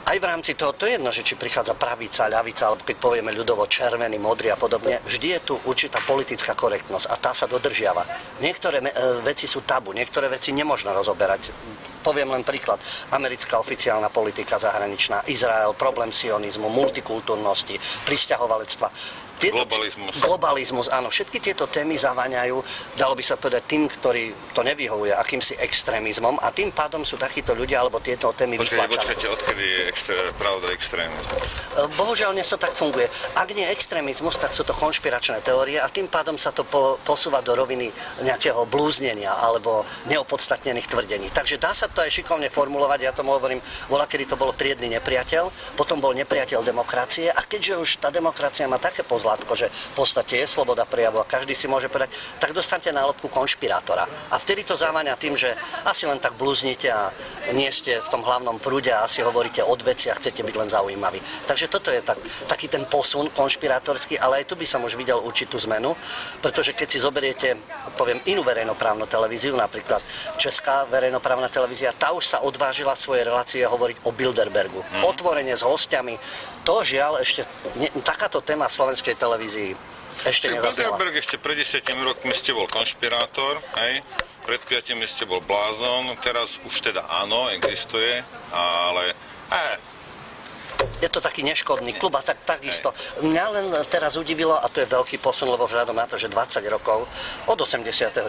aj v rámci toho, to je jedno, že či prichádza pravica, ľavica, alebo keď povieme ľudovo červený, modrý a podobne, vždy je tu určitá politická korektnosť a tá sa dodržiava. Niektoré veci sú tabu, niektoré veci nemožno rozoberať. Poviem len príklad. Americká oficiálna politika zahraničná, Izrael, problém sionizmu, multikultúrnosti, prisťahovalectva. Globalizmus, áno. Všetky tieto témy zaváňajú, dalo by sa povedať, tým, ktorý to nevyhovuje, akýmsi extrémizmom a tým pádom sú takíto ľudia, alebo tieto témy vytlačané. Počkajte, odkedy je pravda extrémizmus? Bohužiaľ, dnes to tak funguje. Ak nie je extrémizmus, tak sú to konšpiračné teórie a tým pádom sa to posúva do roviny nejakého blúznenia alebo neopodstatnených tvrdení. Takže dá sa to aj šikovne formulovať, ja tomu hovorím, kedy to bolo triedny nepriateľ, potom bol nepriateľ demokracie a keďže už tá demokracia má také pozlátko, že v podstate je sloboda prejavu a každý si môže povedať, tak dostanete nálepku konšpirátora. A vtedy to zaváňa tým, že asi len tak blúznite a nie ste v tom hlavnom prúde a asi hovoríte od veci a chcete byť len zaujímaví. Takže toto je taký ten posun konšpirátorský, ale aj tu by som už videl určitú zmenu, pretože keď si zoberiete, poviem, inú verejnoprávnu televíziu, napríklad Česká verejnoprávna televízia, tá už sa odvážila svoje relácie hovoriť o Bilderbergu. Otvorene s hostiami. To žiaľ ešte, takáto téma slovenskej televízii ešte nezaznela. Bilderberg ešte pred 10 rokmi ste bol konšpirátor, hej? Pred 5 ste bol blázon, teraz už teda áno, existuje, ale je to taký neškodný klub a takisto. Mňa len teraz udivilo, a to je veľký posun, lebo vzhľadom na to, že 20 rokov, od 89.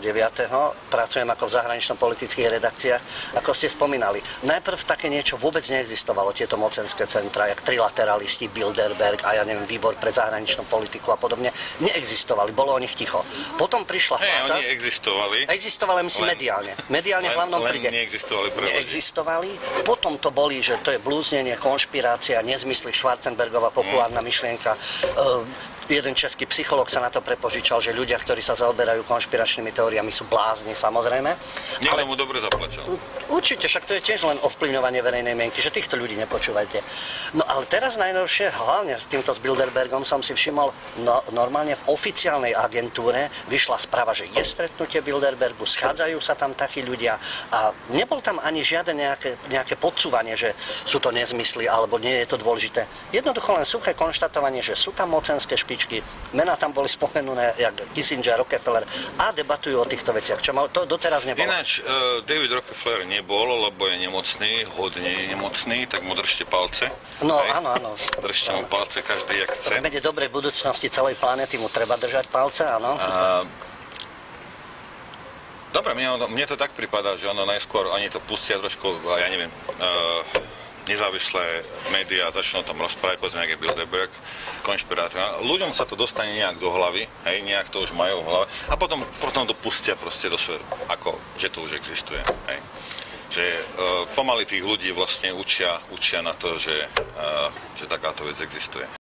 pracujem ako v zahranično-politických redakciách, ako ste spomínali. Najprv také niečo vôbec neexistovalo, tieto mocenské centra, jak trilateralisti, Bilderberg a ja neviem, výbor pre zahraničnú politiku a podobne, neexistovali, bolo o nich ticho. Potom prišla fáza. Oni existovali. Existovali, myslím, mediálne. Mediálne v hlavnom príde. Neexistovali. Potom to boli, že to je blúznenie, konšpirácia, nezmysly, Schwarzenbergová populárna myšlienka. Jeden český psychológ sa na to prepožičal, že ľudia, ktorí sa zaoberajú konšpiračnými teóriami, sú blázni, samozrejme. Niekto mu dobre zaplatil. Určite, však to je tiež len ovplyvňovanie verejnej mienky, že týchto ľudí nepočúvajte. No ale teraz najnovšie, hlavne s týmto s Bilderbergom, som si všimol, normálne v oficiálnej agentúre vyšla správa, že je stretnutie Bilderbergu, schádzajú sa tam takí ľudia a nebol tam ani žiadne nejaké podsúvanie, že sú to nezmysly alebo nie je to dôležité. Jednoducho len suché konštatovanie, že sú tam mocenské špičky. Mená tam boli spomenuté, jak Kissinger, Rockefeller a debatujú o týchto veciach, čo to doteraz nebolo. Ináč, David Rockefeller nebol, lebo je nemocný, hodne nemocný, tak mu držte palce. No, áno. Držte mu palce každý, jak chce. V mene dobrej budúcnosti celej planéty mu treba držať palce, áno. Dobre, mne to tak pripadá, že ono najskôr oni to pustia trošku, ja neviem, nezávislé médiá začnú o tom rozprávať, povedzme, jak je Bilderberg, konšpirátor. Ľuďom sa to dostane nejak do hlavy, hej, nejak to už majú v hlave a potom to pustia proste do svetu, ako, že to už existuje, hej. Že pomaly tých ľudí vlastne učia na to, že takáto vec existuje.